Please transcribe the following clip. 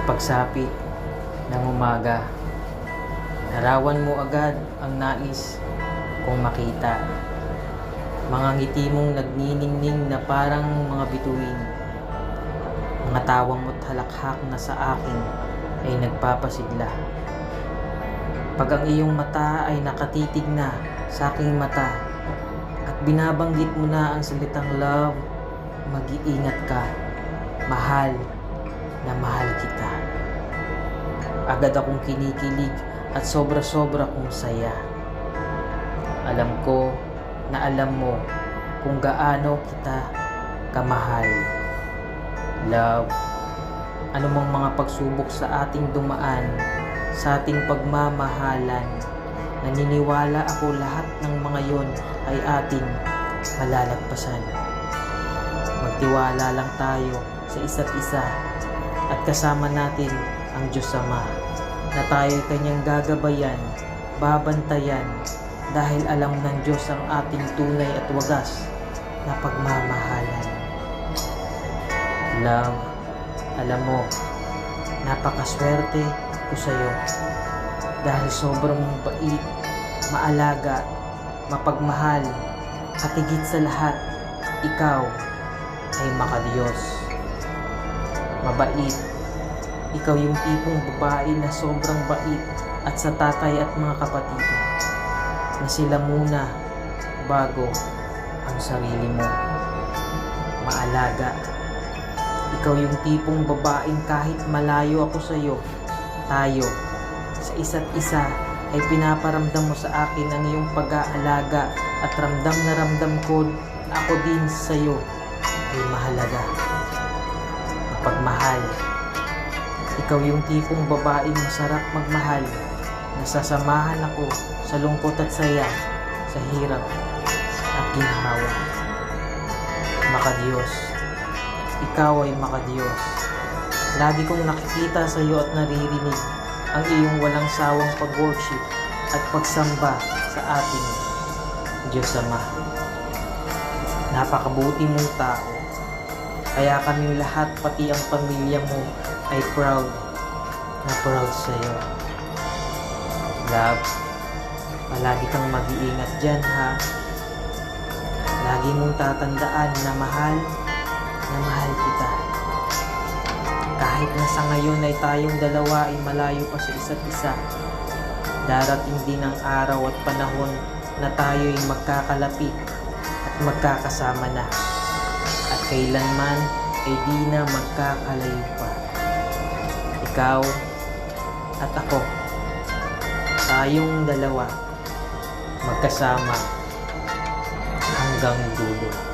pagsapit ng umaga, larawan mo agad ang nais kong makita. Mga ngiti mong nagniningning na parang mga bituin. Mga tawang mo't halakhak na sa akin ay nagpapasigla. Pag ang iyong mata ay nakatitig na sa aking mata at binabanggit mo na ang salitang love, mag-iingat ka, mahal na mahal kita. Agad akong kinikilig at sobra-sobra kong saya. Alam ko na alam mo kung gaano kita kamahal. Love, anumang mga pagsubok sa ating dumaan, sa ating pagmamahalan, naniniwala ako lahat ng mga yon ay ating malalagpasan. Magtiwala lang tayo sa isa't isa at kasama natin ang Diyos Ama na tayo'y kanyang gagabayan, babantayan dahil alam ng Diyos ang ating tunay at wagas na pagmamahalan. Love, alam mo, napakaswerte ko sa'yo dahil sobrang bait, maalaga, mapagmahal at higit sa lahat, ikaw ay makadiyos. Mabait, ikaw yung tipong babae na sobrang bait at sa tatay at mga kapatid na sila muna bago ang sarili mo. Maalaga, ikaw yung tipong babaeng kahit malayo ako sa iyo, tayo sa isa't isa ay pinaparamdam mo sa akin ang iyong pag-aalaga at ramdam na ramdam ko na ako din sa iyo ay mahalaga. Pagmahal, ikaw yung tipong babaeng masarap magmahal, nasasamahan ako sa lungkot at saya, sa hirap at ginhawa. Makadiyos, ikaw ay makadiyos. Lagi kong nakikita sa iyo at naririnig ang iyong walang sawang pag-worship at pagsamba sa ating Diyos Ama. Napakabuti mong tao, kaya kaming lahat pati ang pamilya mo ay proud na proud sa iyo. Love, palagi kang mag-iingat dyan ha. Lagi mong tatandaan na mahal kita. Kahit na sa ngayon ay tayong dalawa ay malayo pa sa isa't isa, darating din ang araw at panahon na tayo'y magkakalapit at magkakasama na. At kailanman ay di na magkakalayo pa. Ikaw at ako, tayong dalawa magkasama hanggang dulo.